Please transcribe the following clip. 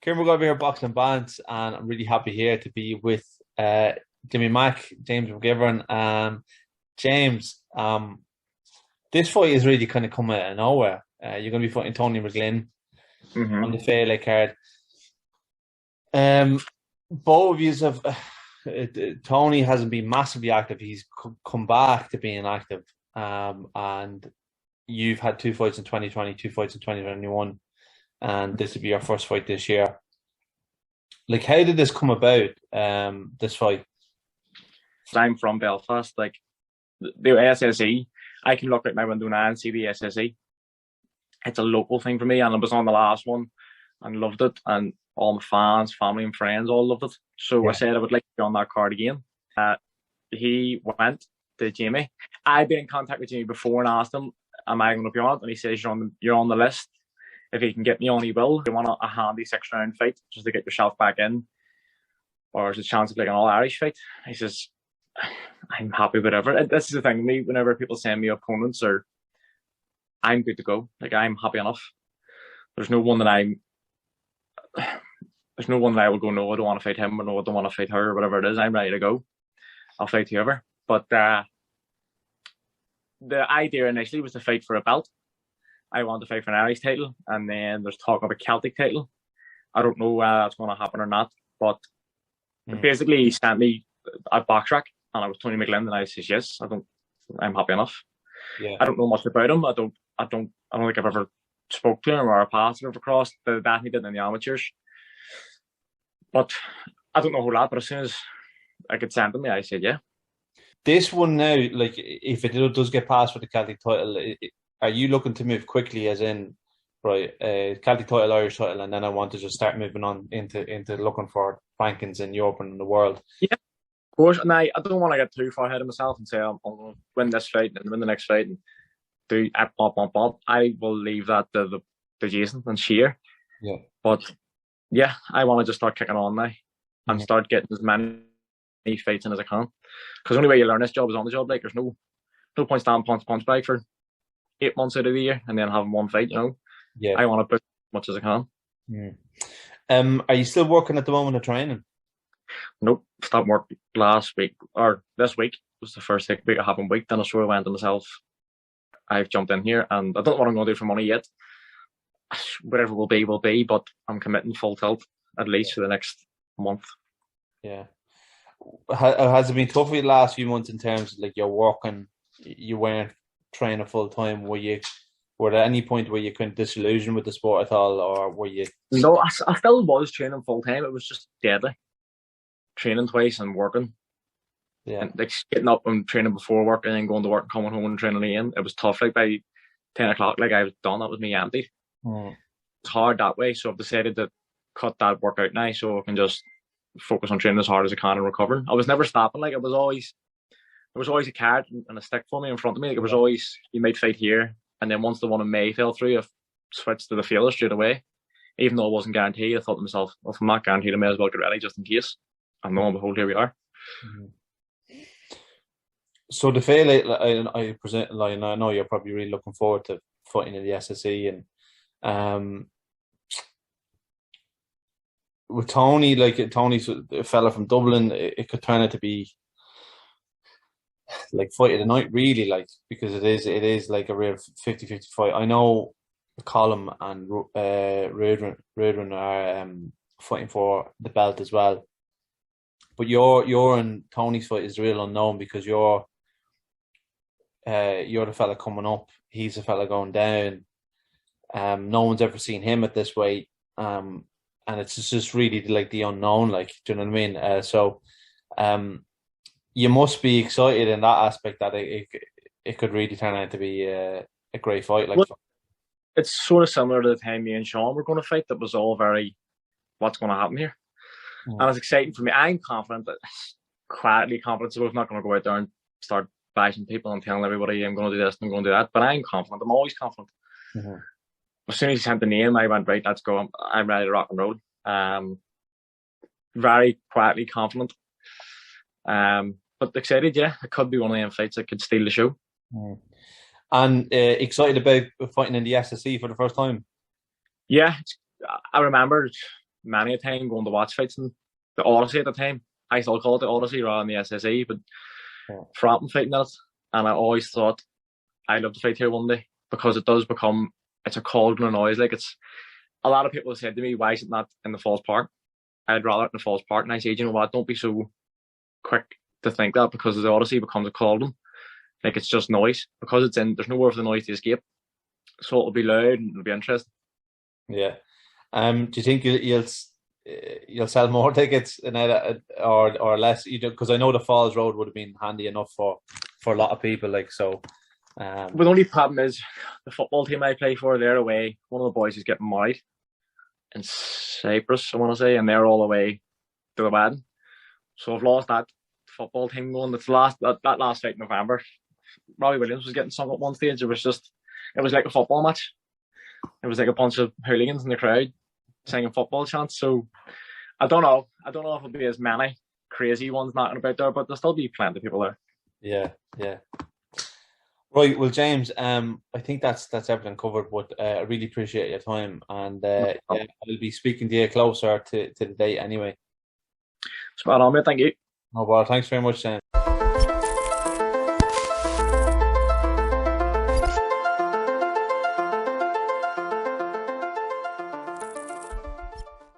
Kieran, we're going to be here boxing Bants, and I'm really happy here to be with Jimmy Mack, James McGivern. James, this fight is really kind of come out of nowhere. You're going to be fighting Tony McGlynn on the hmm Feile card. Um, both of you have. Tony hasn't been massively active. He's come back to being active. And you've had two fights in 2020, two fights in 2021, and this will be your first fight this year. Like, how did this come about? This fight. I'm from Belfast. Like the SSE, I can look out my window now and see the SSE. It's a local thing for me, and I was on the last one and loved it. And all my fans, family, and friends all loved it. So I Yeah. said I would like to be on that card again. He went to Jamie. I'd been in contact with Jamie before and asked him, "Am I going to be on it?" And he says, "You're on the list. If he can get me on, he will. You want a handy 6 round fight just to get yourself back in, or is it a chance of like an all Irish fight?" He says, "I'm happy with whatever." This is the thing with me. Whenever people send me opponents, or I'm good to go. Like I'm happy enough. There's no one that I'm. There's no one that I will go. No, I don't want to fight him, or no, I don't want to fight her, or whatever it is. I'm ready to go. I'll fight whoever. But the idea initially was to fight for a belt. I want to fight for an Irish title, and then there's talk of a Celtic title. I don't know whether that's going to happen or not, but Mm. basically he sent me a box rack, and I was Tony McGlynn, and I says yes. I'm happy enough. Yeah. I don't know much about him. I don't think I've ever spoke to him or a path have ever crossed. That he did in the amateurs, but I don't know a whole lot. But as soon as I could send him, I said yeah. This one now, like, if it does get passed for the Celtic title, are you looking to move quickly, as in, right, Celtic title, Irish title, and then I want to just start moving on into looking for rankings in Europe and the world? Yeah, of course. And I don't want to get too far ahead of myself and say I'm going to win this fight and win the next fight and do bop. I will leave that to Jason and Sheer. Yeah. But yeah, I want to just start kicking on now and Mhm. start getting as many fights in as I can. Because the only way you learn this job is on the job. Like there's no point standing punch bag for 8 months out of the year and then having one fight. Yeah. I want to push as much as I can. Mm. Are you still working at the moment of training? Nope, stopped work last week or this week was the first week I haven't week. Then I sort of went to myself. I've jumped in here and I don't know what I'm going to do for money yet. Whatever will be. But I'm committing full tilt at least for the next month. Yeah. Has it been tough for you the last few months in terms of like your work, and you weren't training full time? Were there any point where you couldn't disillusion with the sport at all, or were you? No, I still was training full time. It was just deadly. Training twice and working Yeah. and like getting up and training before work and then going to work and coming home and training again. It was tough. Like by 10 o'clock, like I was done. That was me empty. Mm. It's hard that way. So I've decided to cut that workout now so I can just focus on training as hard as I can and recovering. I was never stopping. Like it was always there was always a card and a stick for me in front of me. Like it was always you might fight here, and then once the one in May fell through, I switched to the Feile straight away. Even though I wasn't guaranteed, I thought to myself, well, if I'm not guaranteed, I may as well get ready just in case. And lo and behold, here we are. Mhm. So the Feile, I present, like, I know you're probably really looking forward to fighting in the SSE, and um, with Tony, like Tony's a fella from Dublin, it could turn out to be like fight of the night, really, like, because it is like a real 50-50 fight. I know Colin and Rudrin are fighting for the belt as well, but your and Tony's fight is the real unknown, because you're the fella coming up, he's the fella going down. No one's ever seen him at this weight, and it's just really like the unknown. Like, do you know what I mean? Um, you must be excited in that aspect that it could really turn out to be a great fight. Like, Well, it's sort of similar to the time me and Sean were going to fight. That was all very, what's going to happen here? mm, And it's exciting for me. I'm confident, that quietly confident. So I'm not going to go out there and start bashing people and telling everybody I'm going to do this and I'm going to do that. But I'm confident. I'm always confident. mhm. As soon as he sent the name, I went, right, let's go. I'm ready to rock and roll. Very quietly confident. But excited, yeah. It could be one of them fights that could steal the show. Mm. And excited about fighting in the SSC for the first time. Yeah, I remember many a time going to watch fights in the Odyssey at the time. I still call it the Odyssey rather than the SSE, but Frampton fighting it, and I always thought I'd love to fight here one day, because it does become, it's a cauldron of noise. Like, it's, a lot of people have said to me, why is it not in the Falls Park? I'd rather it in the Falls Park. And I say, you know what, don't be so quick to think that, because the Odyssey becomes a cauldron. Like, it's just noise. Because it's in, there's nowhere for the noise to escape. So it'll be loud and it'll be interesting. Yeah. Do you think you'll sell more tickets in it, or less? You know, because I know the Falls Road would have been handy enough for a lot of people. Like, so. But the only problem is the football team I play for, they're away. One of the boys is getting married in Cyprus, I want to say, and they're all away to the wedding. So I've lost that football team going. That's that last fight in November. Robbie Williams was getting sung at one stage. It was like a football match. It was like a bunch of hooligans in the crowd singing football chants. So I don't know. I don't know if it'll be as many crazy ones knocking about there, but there'll still be plenty of people there. Yeah. Right, well, James, I think that's everything covered. But I really appreciate your time, and I'll be speaking to you closer to the date anyway. Spot on, mate. Thank you. No bother. Thanks very much, James.